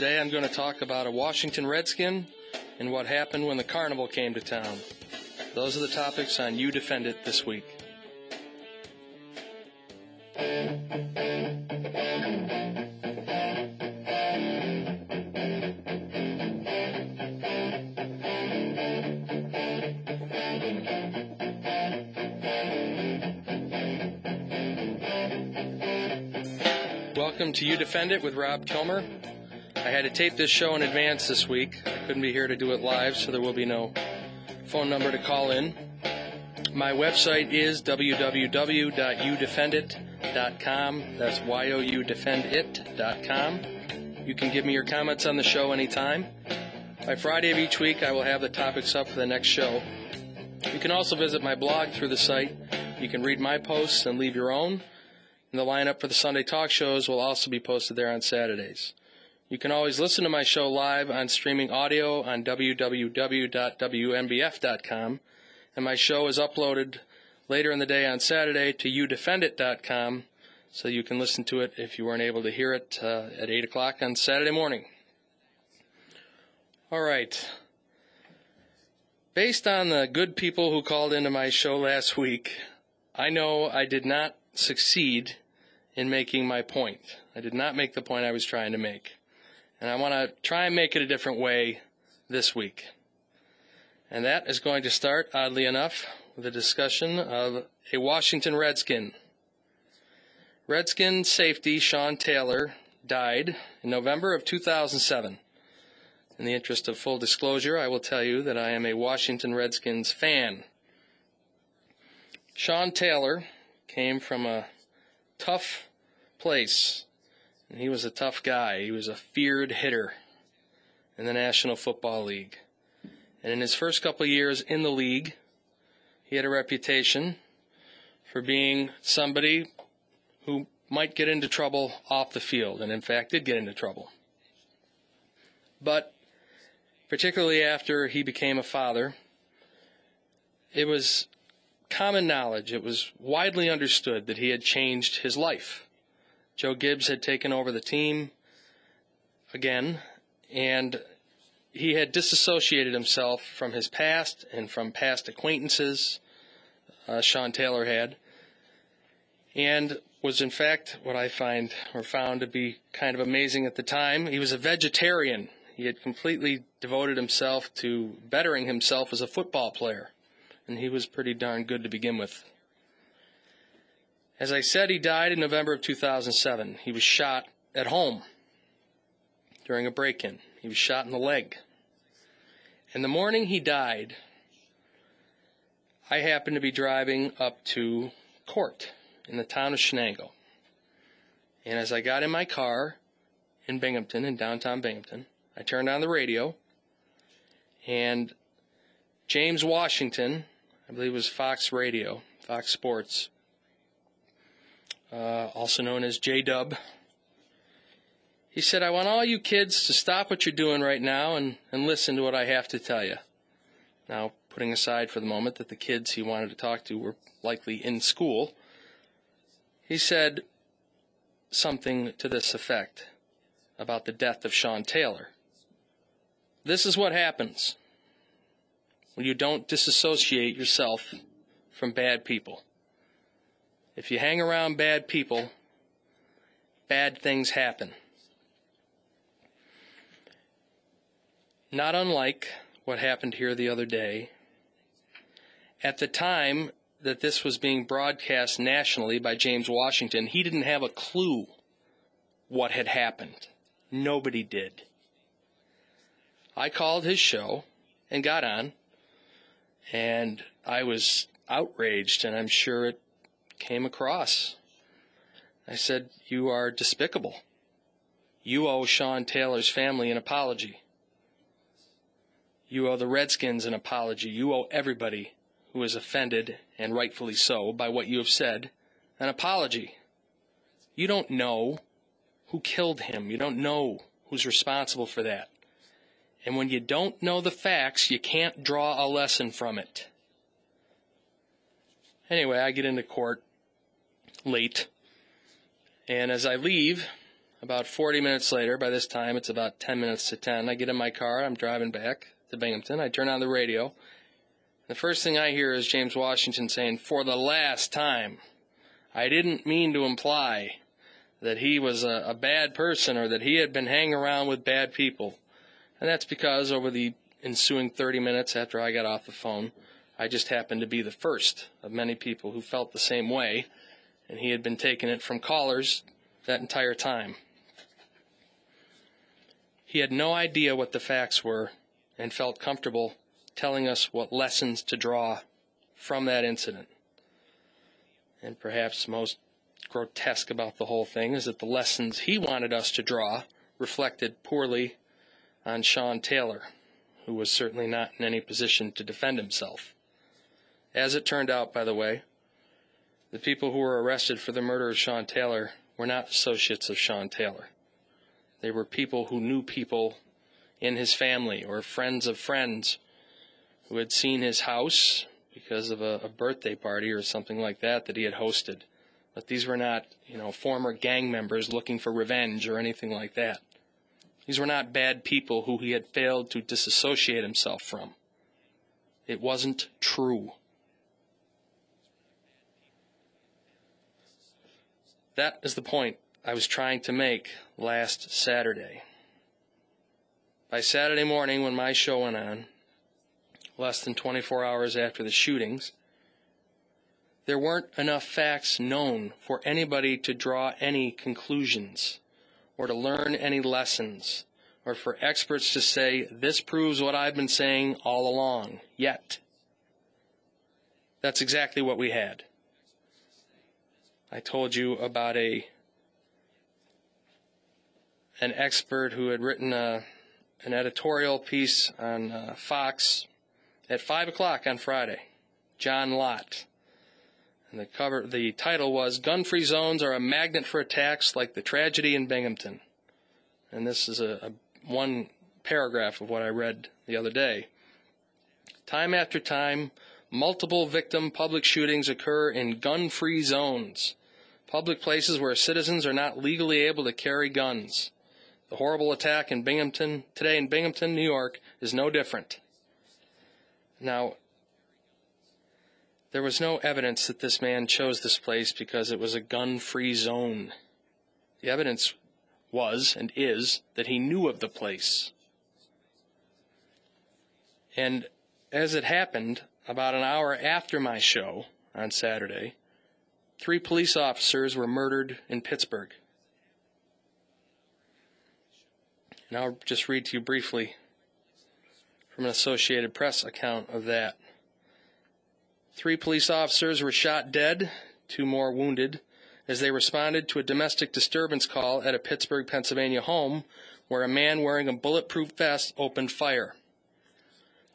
Today I'm going to talk about a Washington Redskin and what happened when the carnival came to town. Those are the topics on You Defend It this week. Welcome to You Defend It with Rob Kilmer. I had to tape this show in advance this week. I couldn't be here to do it live, so there will be no phone number to call in. My website is www.youdefendit.com. That's youdefendit.com. You can give me your comments on the show anytime. By Friday of each week, I will have the topics up for the next show. You can also visit my blog through the site. You can read my posts and leave your own. And the lineup for the Sunday talk shows will also be posted there on Saturdays. You can always listen to my show live on streaming audio on www.wnbf.com, and my show is uploaded later in the day on Saturday to youdefendit.com, so you can listen to it if you weren't able to hear it at 8 o'clock on Saturday morning. All right. Based on the good people who called into my show last week, I know I did not succeed in making my point. I did not make the point I was trying to make. And I want to try and make it a different way this week. And that is going to start, oddly enough, with a discussion of a Washington Redskin. Redskin safety Sean Taylor died in November of 2007. In the interest of full disclosure, I will tell you that I am a Washington Redskins fan. Sean Taylor came from a tough place. And he was a tough guy. He was a feared hitter in the National Football League. And in his first couple of years in the league, he had a reputation for being somebody who might get into trouble off the field, and in fact did get into trouble. But particularly after he became a father, it was common knowledge, it was widely understood that he had changed his life. Joe Gibbs had taken over the team again, and he had disassociated himself from his past and from past acquaintances, Sean Taylor had, and was in fact what I found to be kind of amazing at the time. He was a vegetarian. He had completely devoted himself to bettering himself as a football player, and he was pretty darn good to begin with. As I said, he died in November of 2007. He was shot at home during a break-in. He was shot in the leg. And the morning he died, I happened to be driving up to court in the town of Shenango. And as I got in my car in Binghamton, in downtown Binghamton, I turned on the radio, and James Washington, I believe it was Fox Radio, Fox Sports, also known as J-Dub, he said, "I want all you kids to stop what you're doing right now and listen to what I have to tell you." Now, putting aside for the moment that the kids he wanted to talk to were likely in school, he said something to this effect about the death of Sean Taylor. "This is what happens when you don't disassociate yourself from bad people. If you hang around bad people, bad things happen." Not unlike what happened here the other day. At the time that this was being broadcast nationally by James Washington, he didn't have a clue what had happened. Nobody did. I called his show and got on, and I was outraged, and I'm sure it came across. I said, "You are despicable. You owe Sean Taylor's family an apology. You owe the Redskins an apology. You owe everybody who is offended, and rightfully so, by what you have said, an apology. You don't know who killed him. You don't know who's responsible for that. And when you don't know the facts, you can't draw a lesson from it." Anyway, I get into court late, and as I leave, About 40 minutes later, by this time it's about 10 minutes to 10, I get in my car, I'm driving back to Binghamton, I turn on the radio. The first thing I hear is James Washington saying, "For the last time, I didn't mean to imply that he was a bad person or that he had been hanging around with bad people." And that's because over the ensuing 30 minutes after I got off the phone, I just happened to be the first of many people who felt the same way, and he had been taking it from callers that entire time. He had no idea what the facts were and felt comfortable telling us what lessons to draw from that incident. And perhaps most grotesque about the whole thing is that the lessons he wanted us to draw reflected poorly on Sean Taylor, who was certainly not in any position to defend himself. As it turned out, by the way, the people who were arrested for the murder of Sean Taylor were not associates of Sean Taylor. They were people who knew people in his family or friends of friends who had seen his house because of a birthday party or something like that he had hosted. But these were not, former gang members looking for revenge or anything like that. These were not bad people who he had failed to disassociate himself from. It wasn't true. That is the point I was trying to make last Saturday. By Saturday morning, when my show went on, less than 24 hours after the shootings, there weren't enough facts known for anybody to draw any conclusions or to learn any lessons or for experts to say, "This proves what I've been saying all along," yet. That's exactly what we had. I told you about an expert who had written an editorial piece on Fox at 5 o'clock on Friday, John Lott. And the title was, "Gun-Free Zones Are a Magnet for Attacks Like the Tragedy in Binghamton." And this is one paragraph of what I read the other day. "Time after time, multiple victim public shootings occur in gun-free zones, public places where citizens are not legally able to carry guns. The horrible attack today in Binghamton, New York, is no different." Now, there was no evidence that this man chose this place because it was a gun-free zone. The evidence was and is that he knew of the place. And as it happened, about an hour after my show on Saturday, 3 police officers were murdered in Pittsburgh. And I'll just read to you briefly from an Associated Press account of that. 3 police officers were shot dead, 2 more wounded, as they responded to a domestic disturbance call at a Pittsburgh, Pennsylvania home where a man wearing a bulletproof vest opened fire.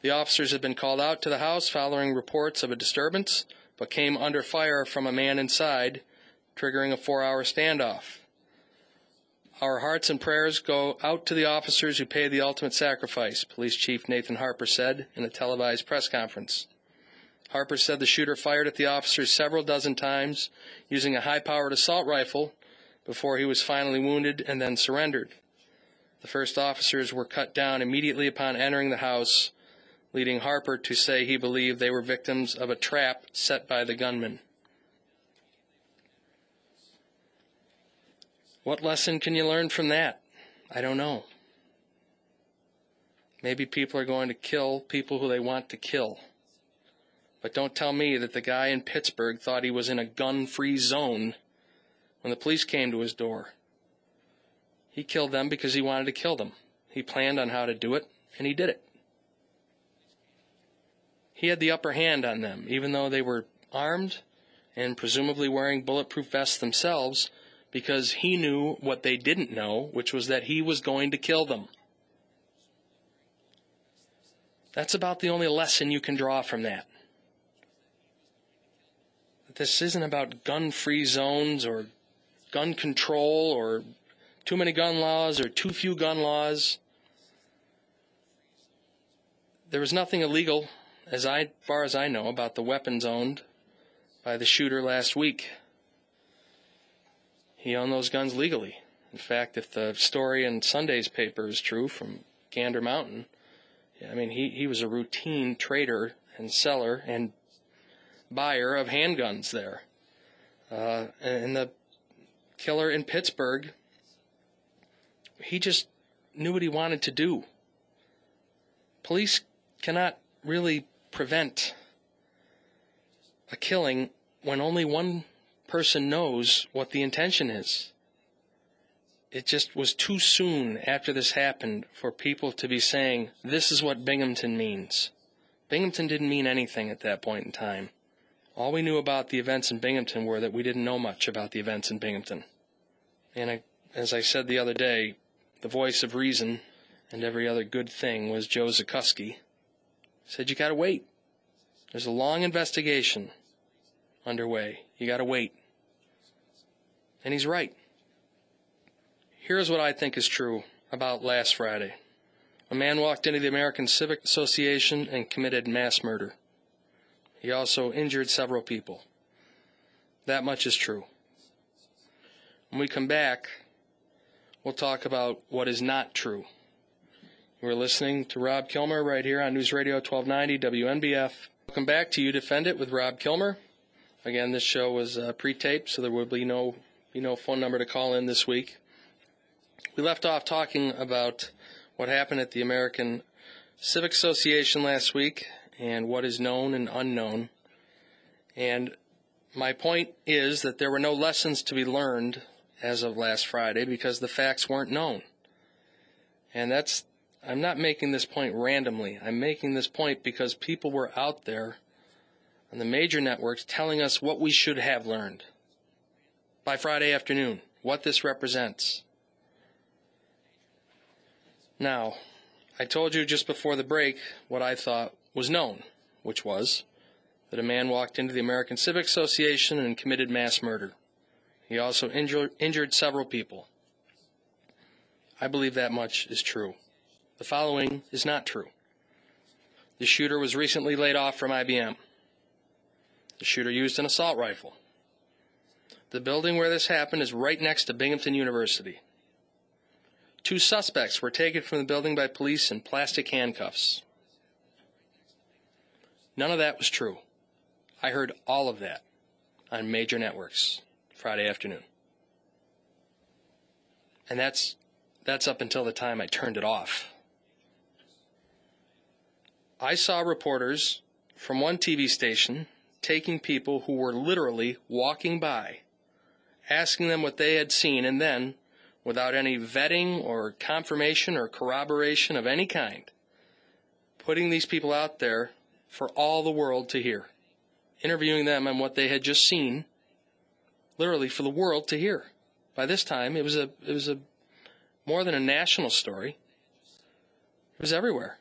The officers had been called out to the house following reports of a disturbance, but came under fire from a man inside, triggering a 4-hour standoff. "Our hearts and prayers go out to the officers who paid the ultimate sacrifice," Police Chief Nathan Harper said in a televised press conference. Harper said the shooter fired at the officers several dozen times using a high-powered assault rifle before he was finally wounded and then surrendered. The first officers were cut down immediately upon entering the house, leading Harper to say he believed they were victims of a trap set by the gunman. What lesson can you learn from that? I don't know. Maybe people are going to kill people who they want to kill. But don't tell me that the guy in Pittsburgh thought he was in a gun-free zone when the police came to his door. He killed them because he wanted to kill them. He planned on how to do it, and he did it. He had the upper hand on them, even though they were armed and presumably wearing bulletproof vests themselves, because he knew what they didn't know, which was that he was going to kill them. That's about the only lesson you can draw from that. This isn't about gun-free zones or gun control or too many gun laws or too few gun laws. There was nothing illegal, as far as I know, about the weapons owned by the shooter last week. He owned those guns legally, In fact, if the story in Sunday's paper is true from Gander Mountain, I mean, he was a routine trader and seller and buyer of handguns there. And the killer in Pittsburgh, he just knew what he wanted to do. Police cannot really prevent a killing when only one person knows what the intention is. It just was too soon after this happened for people to be saying, this is what Binghamton means. Binghamton didn't mean anything at that point in time. All we knew about the events in Binghamton were that we didn't know much about the events in Binghamton. And as I said the other day, the voice of reason and every other good thing was Joe Zukuski. He said, you gotta wait. There's a long investigation underway. You gotta wait. And he's right. Here's what I think is true about last Friday. A man walked into the American Civic Association and committed mass murder. He also injured several people. That much is true. When we come back, we'll talk about what is not true. We're listening to Rob Kilmer right here on News Radio 1290 WNBF. Welcome back to You Defend It with Rob Kilmer. Again, this show was pre-taped, so there will be no phone number to call in this week. We left off talking about what happened at the American Civic Association last week and what is known and unknown. And my point is that there were no lessons to be learned as of last Friday because the facts weren't known. And I'm not making this point randomly. I'm making this point because people were out there on the major networks telling us what we should have learned by Friday afternoon, what this represents. Now, I told you just before the break what I thought was known, which was that a man walked into the American Civic Association and committed mass murder. He also injured several people. I believe that much is true. The following is not true. The shooter was recently laid off from IBM. The shooter used an assault rifle. The building where this happened is right next to Binghamton University. 2 suspects were taken from the building by police in plastic handcuffs. None of that was true. I heard all of that on major networks Friday afternoon. And that's up until the time I turned it off. I saw reporters from one TV station taking people who were literally walking by, asking them what they had seen, and then, without any vetting or confirmation or corroboration of any kind, putting these people out there for all the world to hear, interviewing them on what they had just seen, literally for the world to hear. By this time, it was a more than a national story. It was everywhere.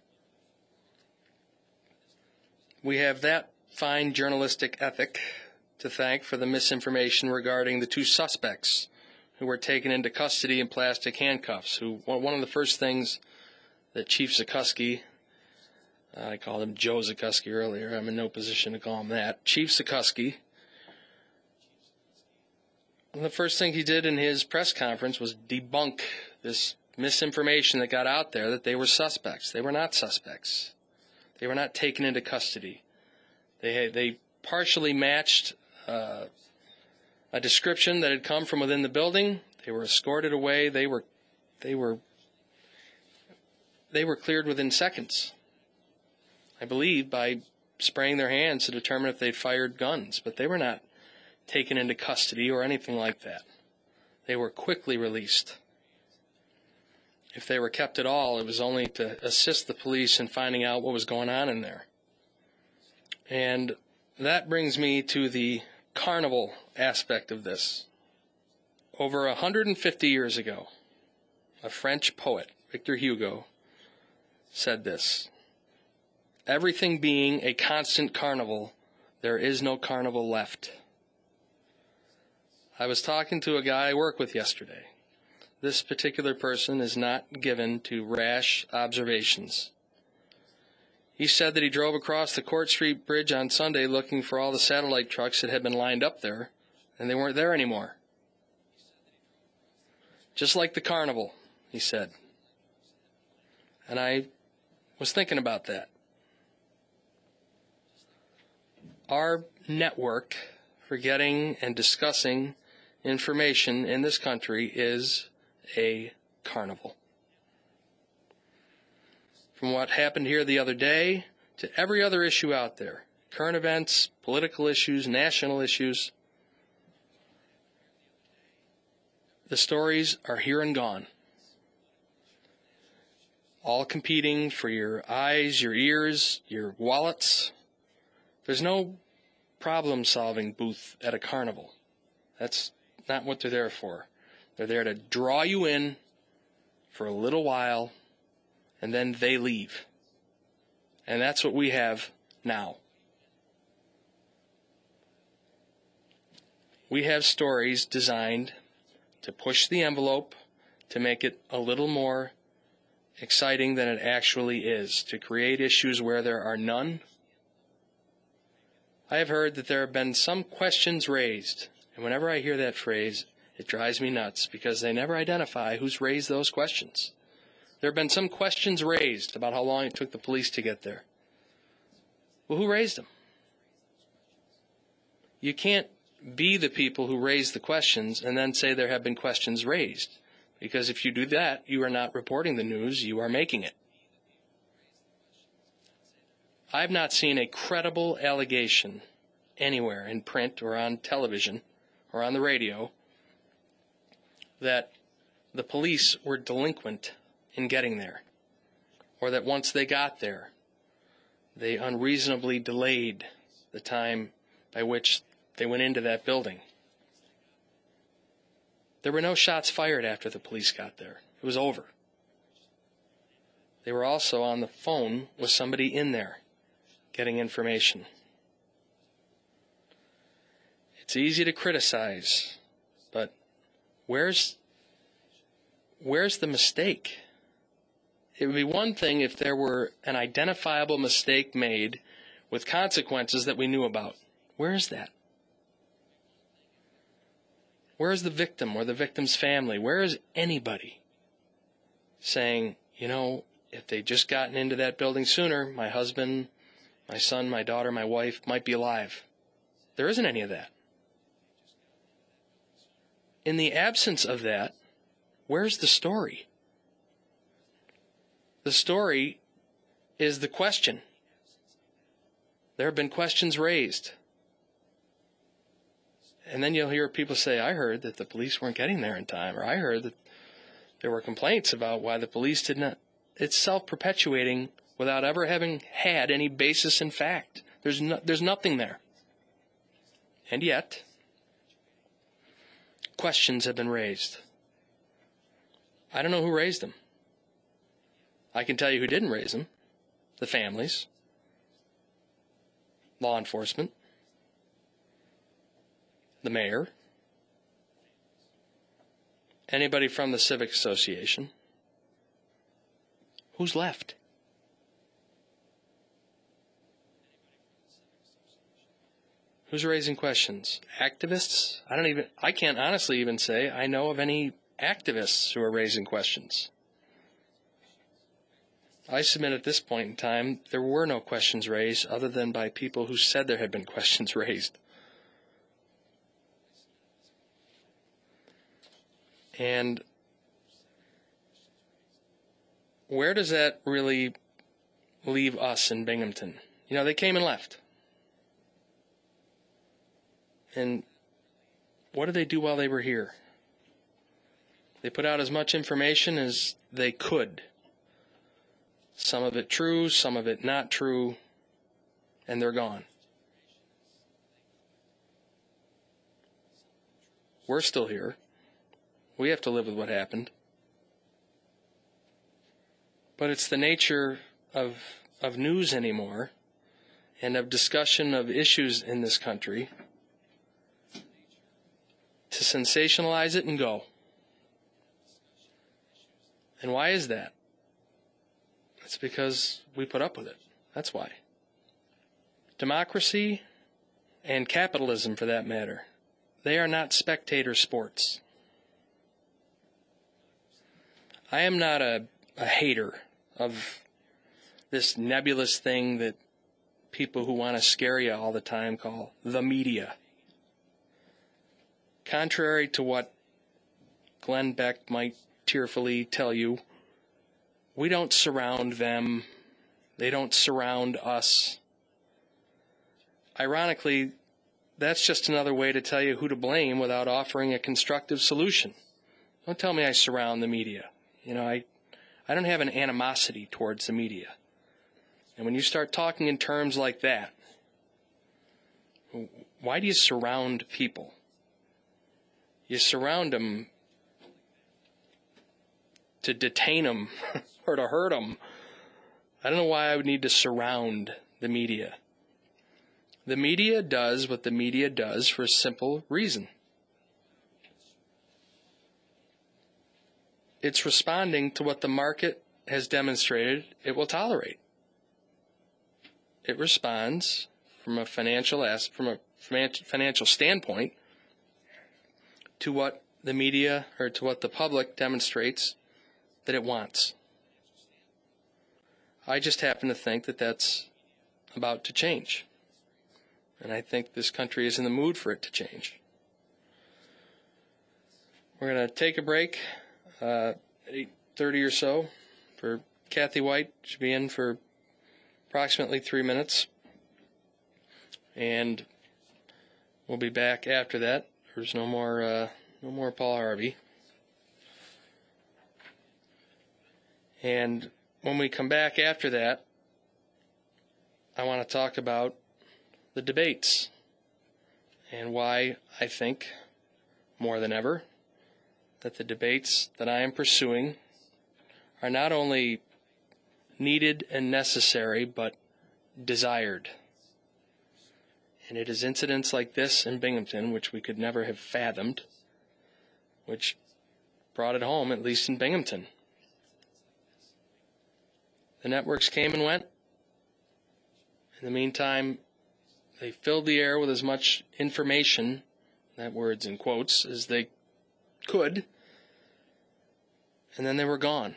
We have that fine journalistic ethic to thank for the misinformation regarding the 2 suspects who were taken into custody in plastic handcuffs. One of the first things that Chief Zukuski, I called him Joe Zukuski earlier, I'm in no position to call him that, Chief Zukuski, the first thing he did in his press conference was debunk this misinformation that got out there that they were suspects. They were not suspects. They were not taken into custody. They partially matched a description that had come from within the building. They were escorted away. They were cleared within seconds, I believe, by spraying their hands to determine if they'd fired guns. But they were not taken into custody or anything like that. They were quickly released. If they were kept at all, it was only to assist the police in finding out what was going on in there. And that brings me to the carnival aspect of this. Over 150 years ago, a French poet, Victor Hugo, said this: "Everything being a constant carnival, there is no carnival left." I was talking to a guy I work with yesterday. This particular person is not given to rash observations. He said that he drove across the Court Street Bridge on Sunday looking for all the satellite trucks that had been lined up there, and they weren't there anymore. Just like the carnival, he said. And I was thinking about that. Our network for getting and discussing information in this country is a carnival. From what happened here the other day to every other issue out there, current events, political issues, national issues, the stories are here and gone. All competing for your eyes, your ears, your wallets. There's no problem-solving booth at a carnival. That's not what they're there for. They're there to draw you in for a little while, and then they leave. And that's what we have now. We have stories designed to push the envelope, to make it a little more exciting than it actually is, to create issues where there are none. I have heard that there have been some questions raised, and whenever I hear that phrase, it drives me nuts because they never identify who's raised those questions. There have been some questions raised about how long it took the police to get there. Well, who raised them? You can't be the people who raised the questions and then say there have been questions raised, because if you do that, you are not reporting the news, you are making it. I've not seen a credible allegation anywhere in print or on television or on the radio that the police were delinquent in getting there, or that once they got there, they unreasonably delayed the time by which they went into that building. There were no shots fired after the police got there. It was over. They were also on the phone with somebody in there getting information. It's easy to criticize, but where's the mistake? It would be one thing if there were an identifiable mistake made with consequences that we knew about. Where is that? Where is the victim or the victim's family? Where is anybody saying, if they'd just gotten into that building sooner, my husband, my son, my daughter, my wife might be alive? There isn't any of that. In the absence of that, where's the story? The story is the question. There have been questions raised. And then you'll hear people say, I heard that the police weren't getting there in time, or I heard that there were complaints about why the police did not. It's self-perpetuating without ever having had any basis in fact. There's nothing there. And yet, questions have been raised. I don't know who raised them. I can tell you who didn't raise them. The families. Law enforcement. The mayor. Anybody from the Civic Association. Who's left? Who's raising questions? Activists? I can't honestly even say I know of any activists who are raising questions. I submit at this point in time there were no questions raised other than by people who said there had been questions raised. And where does that really leave us in Binghamton? They came and left. And what did they do while they were here? They put out as much information as they could. Some of it true, some of it not true, and they're gone. We're still here. We have to live with what happened. But it's the nature of news anymore, and of discussion of issues in this country, to sensationalize it and go. And why is that? It's because we put up with it. That's why. Democracy and capitalism, for that matter, they are not spectator sports. I am not a hater of this nebulous thing that people who want to scare you all the time call the media. Contrary to what Glenn Beck might tearfully tell you, we don't surround them. They don't surround us. Ironically, that's just another way to tell you who to blame without offering a constructive solution. Don't tell me I surround the media. I don't have an animosity towards the media. And when you start talking in terms like that, why do you surround people? You surround them to detain them or to hurt them. I don't know why I would need to surround the media. The media does what the media does for a simple reason. It's responding to what the market has demonstrated it will tolerate. It responds from a financial standpoint to what the media or to what the public demonstrates that it wants. I just happen to think that that's about to change. And I think this country is in the mood for it to change. We're going to take a break, 8:30 or so, for Kathy White. She'll be in for approximately 3 minutes. And we'll be back after that. There's no more Paul Harvey. And when we come back after that, I want to talk about the debates and why I think, more than ever, that the debates that I am pursuing are not only needed and necessary, but desired. And it is incidents like this in Binghamton, which we could never have fathomed, which brought it home, at least in Binghamton. The networks came and went. In the meantime, they filled the air with as much information, that word's in quotes, as they could, and then they were gone.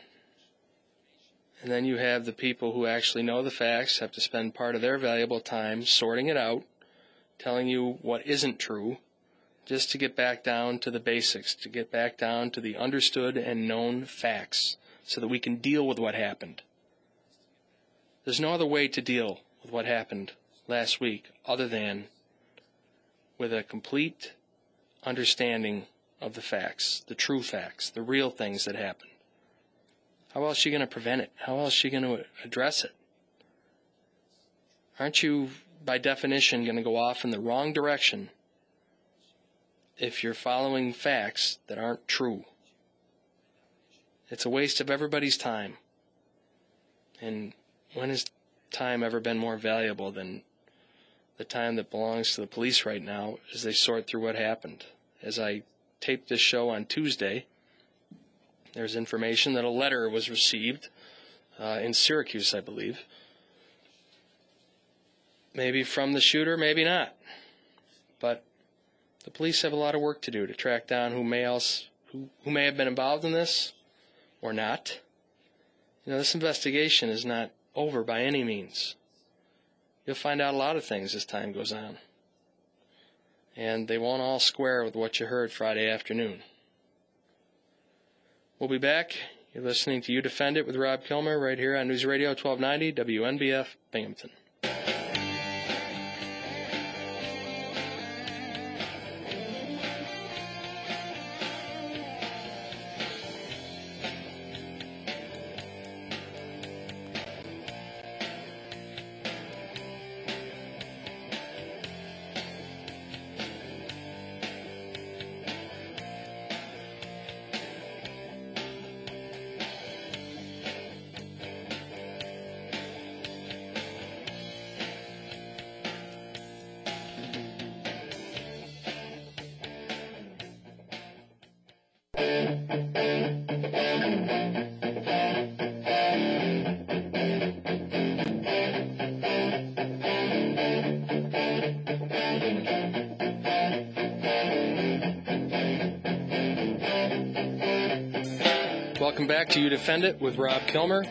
And then you have the people who actually know the facts have to spend part of their valuable time sorting it out, telling you what isn't true, just to get back down to the basics, to get back down to the understood and known facts, so that we can deal with what happened. There's no other way to deal with what happened last week other than with a complete understanding of the facts, the true facts, the real things that happened. How else are you going to prevent it? How else are you going to address it? Aren't you, by definition, going to go off in the wrong direction if you're following facts that aren't true? It's a waste of everybody's time. And when has time ever been more valuable than the time that belongs to the police right now as they sort through what happened? As I taped this show on Tuesday, there's information that a letter was received in Syracuse, I believe. Maybe from the shooter, maybe not. But the police have a lot of work to do to track down who may have been involved in this or not. This investigation is not over by any means. You'll find out a lot of things as time goes on. And they won't all square with what you heard Friday afternoon. We'll be back. You're listening to You Defend It with Rob Kilmer right here on News Radio 1290 WNBF Binghamton. back to You Defend It with Rob Kilmer.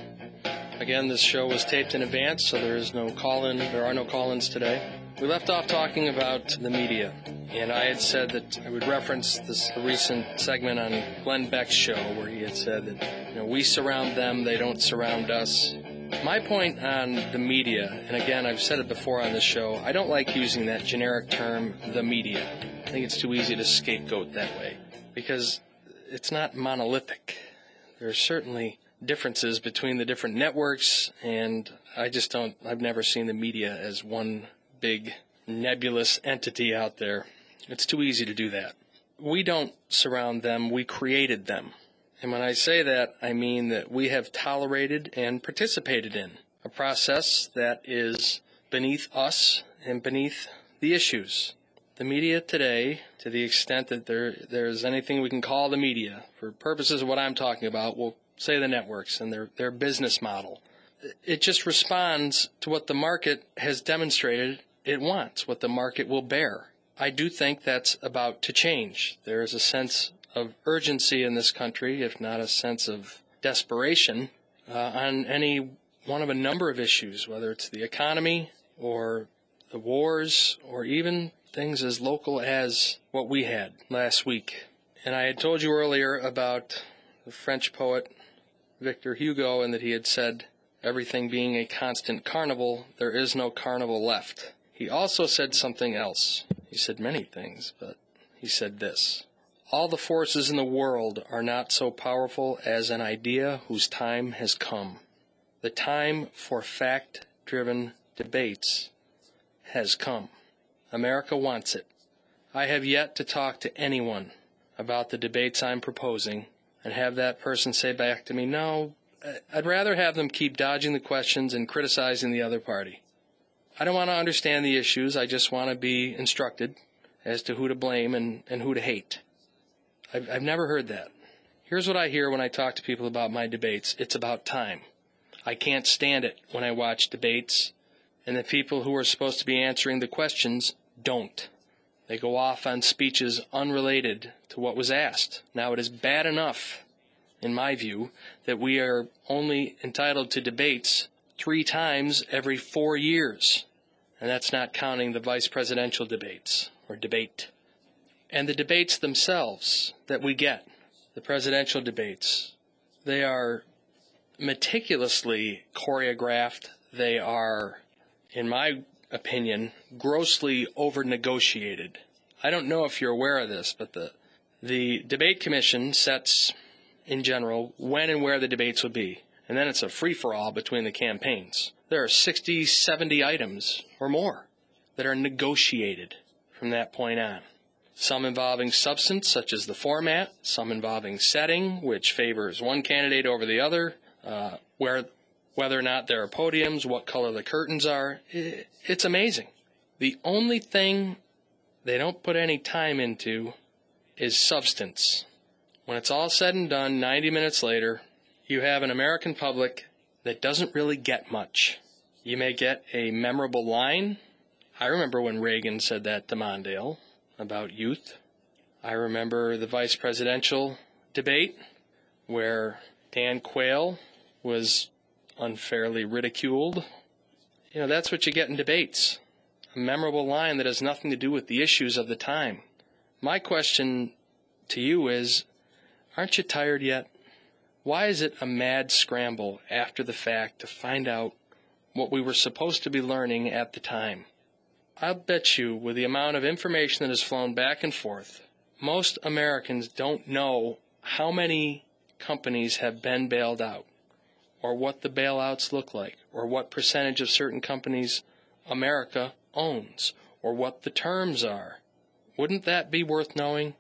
Again, this show was taped in advance, so there are no call-ins today. We left off talking about the media, and I had said that I would reference this recent segment on Glenn Beck's show where he had said that we surround them, they don't surround us. My point on the media, and again, I've said it before on this show, I don't like using that generic term, the media. I think it's too easy to scapegoat that way, because it's not monolithic. There are certainly differences between the different networks, and I've never seen the media as one big nebulous entity out there. It's too easy to do that. We don't surround them, we created them. And when I say that, I mean that we have tolerated and participated in a process that is beneath us and beneath the issues. The media today, to the extent that there's anything we can call the media, for purposes of what I'm talking about, we'll say the networks and their business model. It just responds to what the market has demonstrated it wants, what the market will bear. I do think that's about to change. There is a sense of urgency in this country, if not a sense of desperation, on any one of a number of issues, whether it's the economy or the wars or even things as local as what we had last week. And I had told you earlier about the French poet Victor Hugo, and that he had said, everything being a constant carnival, there is no carnival left. He also said something else. He said many things, but he said this: all the forces in the world are not so powerful as an idea whose time has come. The time for fact-driven debates has come. America wants it. I have yet to talk to anyone about the debates I'm proposing and have that person say back to me, no, I'd rather have them keep dodging the questions and criticizing the other party. I don't want to understand the issues. I just want to be instructed as to who to blame and who to hate. I've never heard that. Here's what I hear when I talk to people about my debates. It's about time. I can't stand it when I watch debates and the people who are supposed to be answering the questions don't. They go off on speeches unrelated to what was asked. Now, it is bad enough, in my view, that we are only entitled to debates 3 times every 4 years. And that's not counting the vice presidential debates, or debate. And the debates themselves that we get, the presidential debates, they are meticulously choreographed. They are, in my opinion, grossly over-negotiated. I don't know if you're aware of this, but the debate commission sets, in general, when and where the debates will be. And then it's a free-for-all between the campaigns. There are 60, 70 items or more that are negotiated from that point on. Some involving substance, such as the format. Some involving setting, which favors one candidate over the other. Whether or not there are podiums, what color the curtains are. It's amazing. The only thing they don't put any time into is substance. When it's all said and done, 90 minutes later, you have an American public that doesn't really get much. You may get a memorable line. I remember when Reagan said that to Mondale about youth. I remember the vice presidential debate where Dan Quayle was unfairly ridiculed. That's what you get in debates. A memorable line that has nothing to do with the issues of the time. My question to you is, aren't you tired yet? Why is it a mad scramble after the fact to find out what we were supposed to be learning at the time? I'll bet you, with the amount of information that has flown back and forth, most Americans don't know how many companies have been bailed out, or what the bailouts look like, or what percentage of certain companies America owns, or what the terms are. Wouldn't that be worth knowing?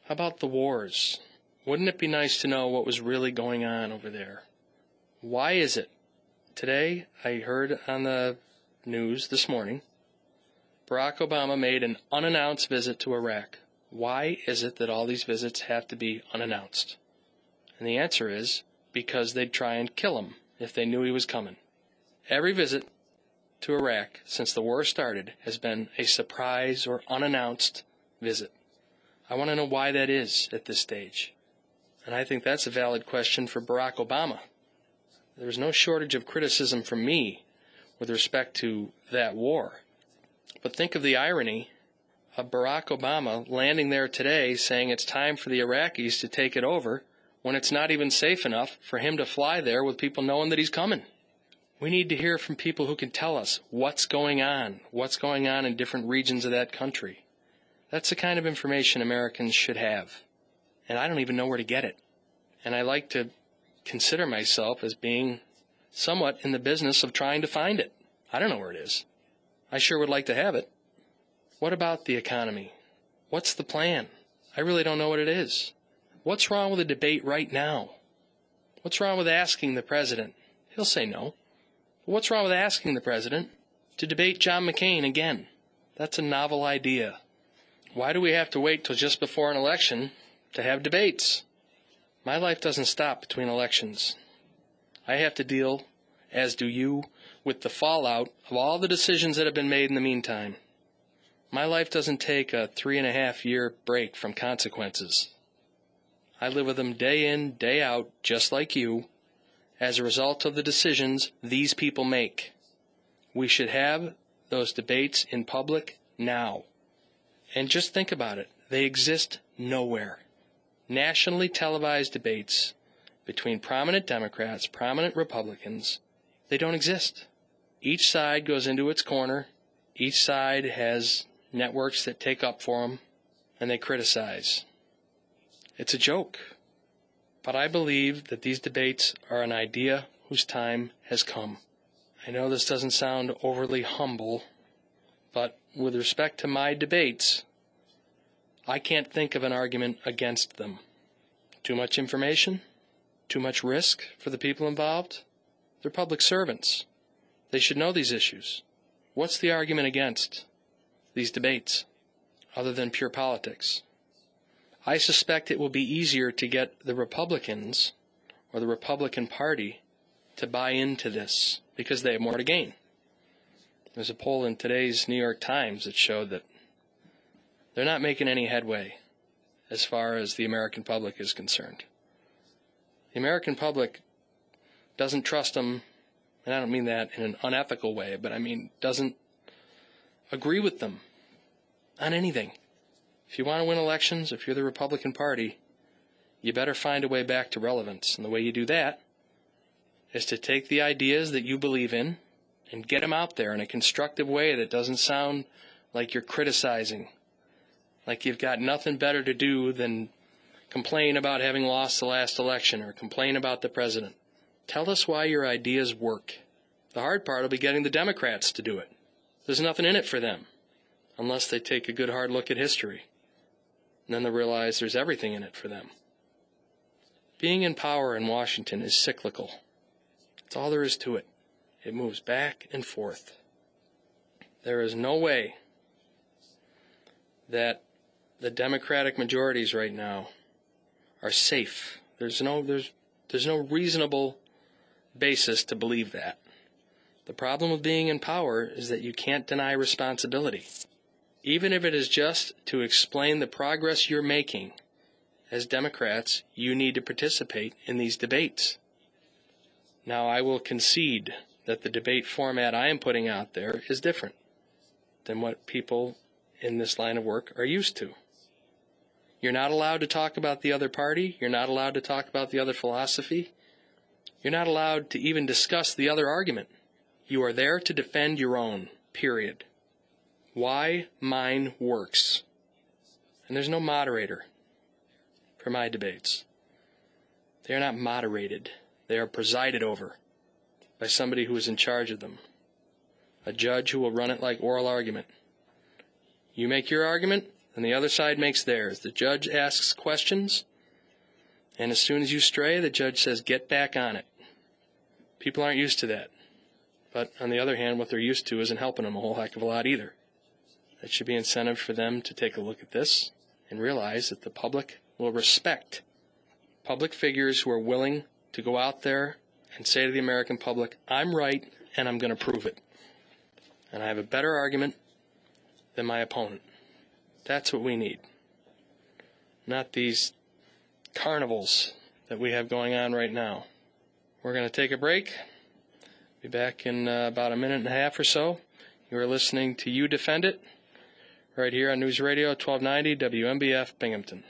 How about the wars? Wouldn't it be nice to know what was really going on over there? Why is it? Today, I heard on the news this morning, Barack Obama made an unannounced visit to Iraq. Why is it that all these visits have to be unannounced? And the answer is, because they'd try and kill him if they knew he was coming. Every visit to Iraq since the war started has been a surprise or unannounced visit. I want to know why that is at this stage. And I think that's a valid question for Barack Obama. There's no shortage of criticism from me with respect to that war. But think of the irony of Barack Obama landing there today saying it's time for the Iraqis to take it over when it's not even safe enough for him to fly there with people knowing that he's coming. We need to hear from people who can tell us what's going on in different regions of that country. That's the kind of information Americans should have. And I don't even know where to get it. And I like to consider myself as being somewhat in the business of trying to find it. I don't know where it is. I sure would like to have it. What about the economy? What's the plan? I really don't know what it is. What's wrong with a debate right now? What's wrong with asking the president? He'll say no. But what's wrong with asking the president to debate John McCain again? That's a novel idea. Why do we have to wait till just before an election to have debates? My life doesn't stop between elections. I have to deal, as do you, with the fallout of all the decisions that have been made in the meantime. My life doesn't take a 3.5-year break from consequences. I live with them day in, day out, just like you, as a result of the decisions these people make. We should have those debates in public now. And just think about it. They exist nowhere. Nationally televised debates between prominent Democrats, prominent Republicans, they don't exist. Each side goes into its corner. Each side has networks that take up for them, and they criticize. It's a joke. But I believe that these debates are an idea whose time has come. I know this doesn't sound overly humble, but with respect to my debates, I can't think of an argument against them. Too much information? Too much risk for the people involved? They're public servants. They should know these issues. What's the argument against these debates, other than pure politics? I suspect it will be easier to get the Republicans or the Republican Party to buy into this because they have more to gain. There's a poll in today's New York Times that showed that they're not making any headway as far as the American public is concerned. The American public doesn't trust them, and I don't mean that in an unethical way, but I mean doesn't agree with them on anything. If you want to win elections, if you're the Republican Party, you better find a way back to relevance. And the way you do that is to take the ideas that you believe in and get them out there in a constructive way that doesn't sound like you're criticizing, like you've got nothing better to do than complain about having lost the last election or complain about the president. Tell us why your ideas work. The hard part will be getting the Democrats to do it. There's nothing in it for them unless they take a good hard look at history. And then they'll realize there's everything in it for them. Being in power in Washington is cyclical. That's all there is to it. It moves back and forth. There is no way that the Democratic majorities right now are safe. There's no reasonable basis to believe that. The problem with being in power is that you can't deny responsibility. Even if it is just to explain the progress you're making, as Democrats, you need to participate in these debates. Now, I will concede that the debate format I am putting out there is different than what people in this line of work are used to. You're not allowed to talk about the other party. You're not allowed to talk about the other philosophy. You're not allowed to even discuss the other argument. You are there to defend your own, period. Why mine works. And there's no moderator for my debates. They are not moderated. They are presided over by somebody who is in charge of them. A judge who will run it like oral argument. You make your argument, and the other side makes theirs. The judge asks questions, and as soon as you stray, the judge says, get back on it. People aren't used to that. But on the other hand, what they're used to isn't helping them a whole heck of a lot either. It should be incentive for them to take a look at this and realize that the public will respect public figures who are willing to go out there and say to the American public, I'm right and I'm going to prove it. And I have a better argument than my opponent. That's what we need. Not these carnivals that we have going on right now. We're going to take a break. Be back in about a minute and a half or so. You are listening to You Defend It, right here on News Radio 1290 WMBF Binghamton.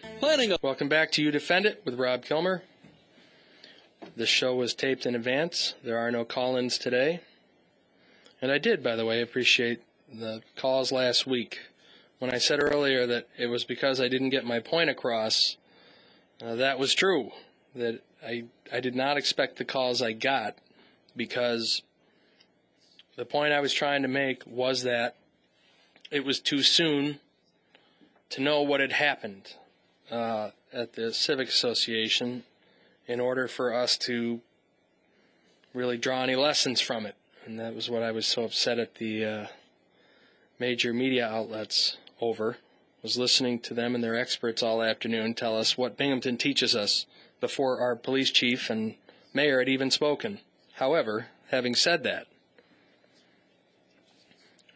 Welcome back to You Defend It with Rob Kilmer. This show was taped in advance. There are no call-ins today. And I did, by the way, appreciate the calls last week. When I said earlier that it was because I didn't get my point across, that was true. That I did not expect the calls I got, because the point I was trying to make was that it was too soon to know what had happened at the Civic Association in order for us to really draw any lessons from it. And that was what I was so upset at the major media outlets over, was listening to them and their experts all afternoon tell us what Binghamton teaches us before our police chief and mayor had even spoken. However, having said that,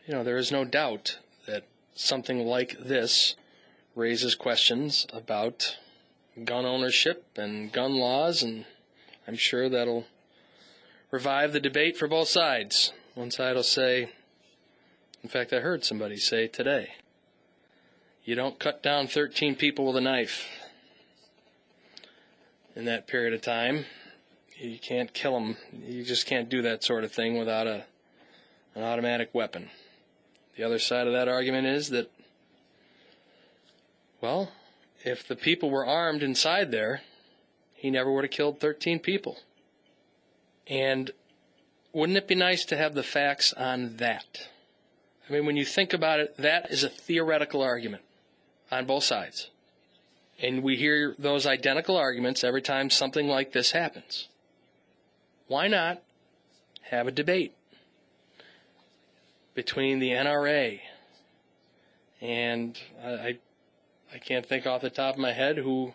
there is no doubt that something like this raises questions about gun ownership and gun laws, and I'm sure that'll revive the debate for both sides. One side will say, in fact, I heard somebody say today, you don't cut down 13 people with a knife in that period of time. You can't kill them. You just can't do that sort of thing without an automatic weapon. The other side of that argument is that, well, if the people were armed inside there, he never would have killed 13 people. And wouldn't it be nice to have the facts on that? I mean, when you think about it, that is a theoretical argument on both sides. And we hear those identical arguments every time something like this happens. Why not have a debate between the NRA and I can't think off the top of my head who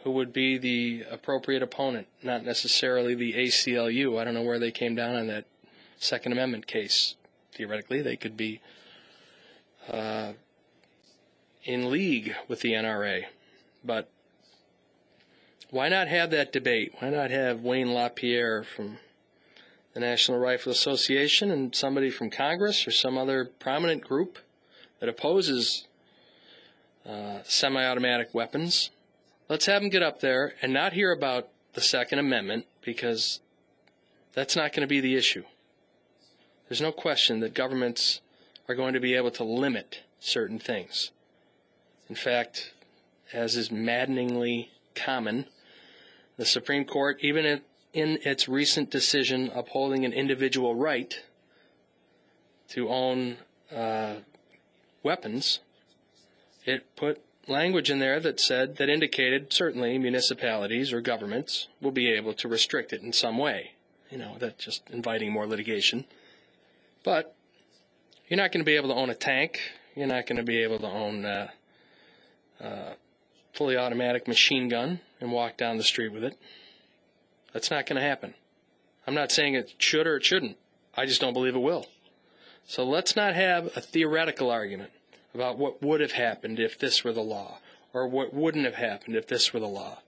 would be the appropriate opponent, not necessarily the ACLU. I don't know where they came down on that Second Amendment case. Theoretically, they could be in league with the NRA. But why not have that debate? Why not have Wayne LaPierre from the National Rifle Association and somebody from Congress or some other prominent group that opposes semi-automatic weapons? Let's have them get up there and not hear about the Second Amendment, because that's not going to be the issue. There's no question that governments are going to be able to limit certain things. In fact, as is maddeningly common, the Supreme Court, even in its recent decision upholding an individual right to own weapons, it put language in there that indicated certainly municipalities or governments will be able to restrict it in some way. That's just inviting more litigation. But you're not going to be able to own a tank. You're not going to be able to own a fully automatic machine gun and walk down the street with it. That's not going to happen. I'm not saying it should or it shouldn't. I just don't believe it will. So let's not have a theoretical argument about what would have happened if this were the law, or what wouldn't have happened if this were the law.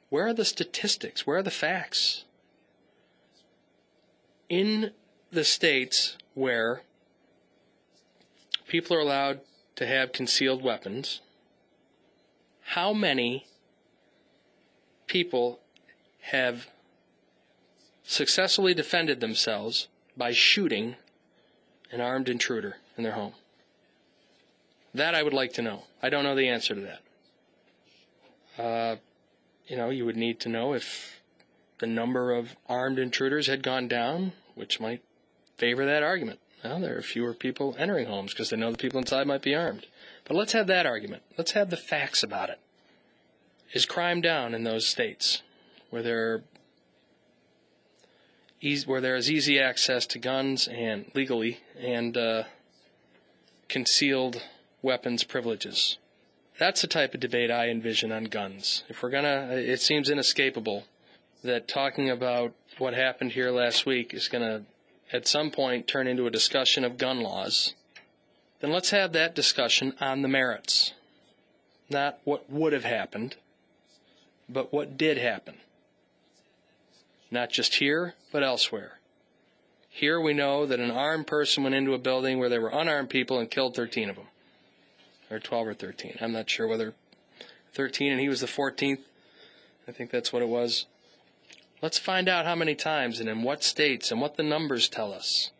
Where are the statistics? Where are the facts? In the states where people are allowed to have concealed weapons, how many people have successfully defended themselves by shooting an armed intruder in their home? That I would like to know. I don't know the answer to that. You would need to know if the number of armed intruders had gone down, which might favor that argument. Well, there are fewer people entering homes because they know the people inside might be armed. But let's have that argument. Let's have the facts about it. Is crime down in those states where there is easy access to guns and legally and concealed weapons privileges? That's the type of debate I envision on guns. It seems inescapable that talking about what happened here last week is going to, at some point, turn into a discussion of gun laws. Then let's have that discussion on the merits, not what would have happened, But what did happen? Not just here, but elsewhere. Here we know that an armed person went into a building where there were unarmed people and killed 13 of them. Or 12 or 13. I'm not sure whether 13 and he was the 14th. I think that's what it was. Let's find out how many times and in what states and what the numbers tell us.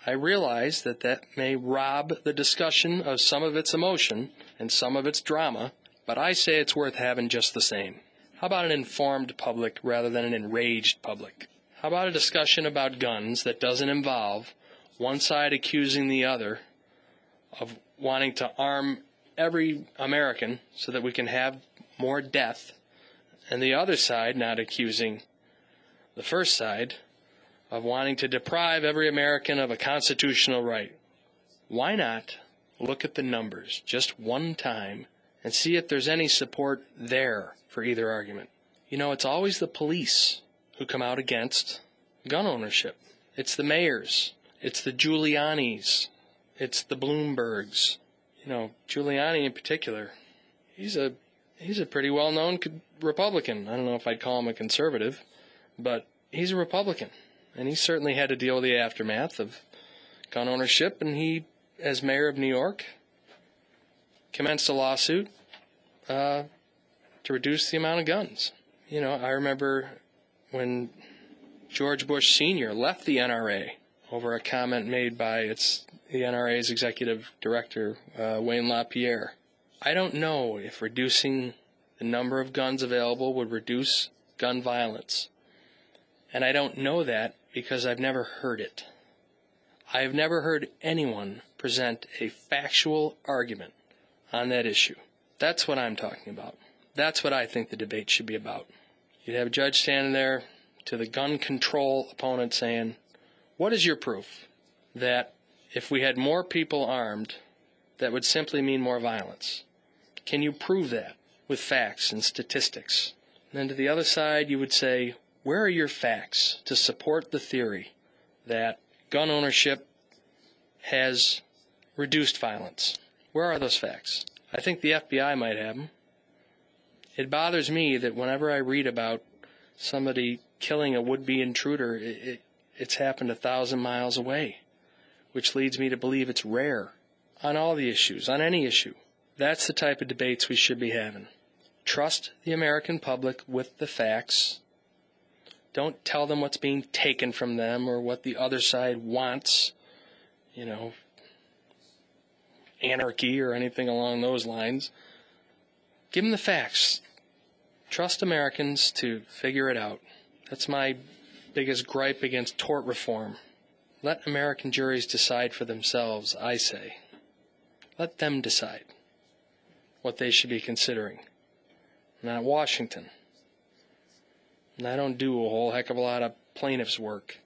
I realize that may rob the discussion of some of its emotion and some of its drama, but I say it's worth having just the same. How about an informed public rather than an enraged public? How about a discussion about guns that doesn't involve one side accusing the other of wanting to arm every American so that we can have more death, and the other side not accusing the first side of wanting to deprive every American of a constitutional right? Why not look at the numbers just one time and see if there's any support there for either argument? You know, it's always the police who come out against gun ownership. It's the mayors. It's the Giulianis. It's the Bloombergs. You know, Giuliani in particular, he's a pretty well-known Republican. I don't know if I'd call him a conservative, but he's a Republican. And he certainly had to deal with the aftermath of gun ownership, and he, as mayor of New York, commenced a lawsuit to reduce the amount of guns. You know, I remember when George Bush Sr. left the NRA over a comment made by the NRA's executive director, Wayne LaPierre. I don't know if reducing the number of guns available would reduce gun violence. And I don't know that because I've never heard it. I've never heard anyone present a factual argument on that issue. That's what I'm talking about. That's what I think the debate should be about. You'd have a judge standing there to the gun control opponent saying, what is your proof that if we had more people armed, that would simply mean more violence? Can you prove that with facts and statistics? And then to the other side, you would say, where are your facts to support the theory that gun ownership has reduced violence? Where are those facts? I think the FBI might have them. It bothers me that whenever I read about somebody killing a would-be intruder, it's happened 1,000 miles away, which leads me to believe it's rare on all the issues, on any issue. That's the type of debates we should be having. Trust the American public with the facts. Don't tell them what's being taken from them or what the other side wants, you know, anarchy or anything along those lines. Give them the facts. Trust Americans to figure it out. That's my biggest gripe against tort reform. Let American juries decide for themselves, I say. Let them decide what they should be considering. Not Washington. And I don't do a whole heck of a lot of plaintiff's work.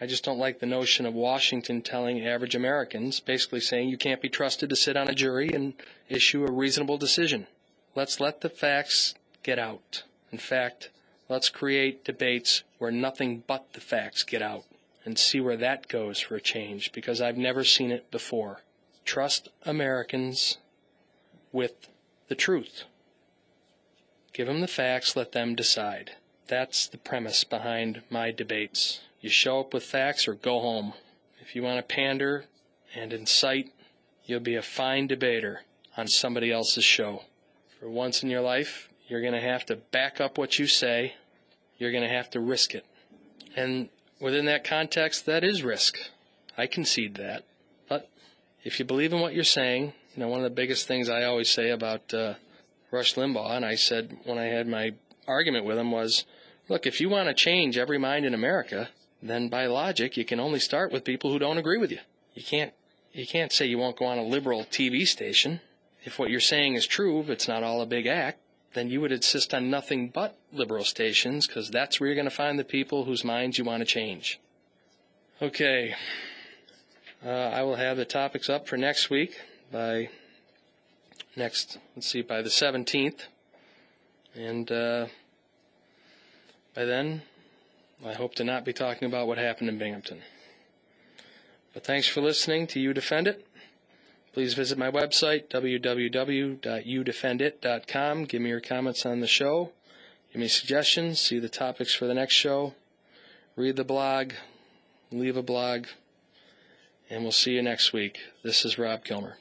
I just don't like the notion of Washington telling average Americans, basically saying you can't be trusted to sit on a jury and issue a reasonable decision. Let's let the facts get out. In fact, let's create debates where nothing but the facts get out and see where that goes for a change, because I've never seen it before. Trust Americans with the truth. Give them the facts, let them decide. That's the premise behind my debates. You show up with facts or go home. If you want to pander and incite, you'll be a fine debater on somebody else's show. For once in your life, you're going to have to back up what you say. You're going to have to risk it. And within that context, that is risk. I concede that. But if you believe in what you're saying, you know, one of the biggest things I always say about Rush Limbaugh, and I said when I had my argument with him was, look, if you want to change every mind in America, then by logic, you can only start with people who don't agree with you. You can't say you won't go on a liberal TV station. If what you're saying is true, if it's not all a big act, then you would insist on nothing but liberal stations, because that's where you're going to find the people whose minds you want to change. Okay. I will have the topics up for next week by the 17th. And by then, I hope to not be talking about what happened in Binghamton. But thanks for listening to You Defend It. Please visit my website, www.youdefendit.com. Give me your comments on the show. Give me suggestions, see the topics for the next show, read the blog, leave a blog, and we'll see you next week. This is Rob Kilmer.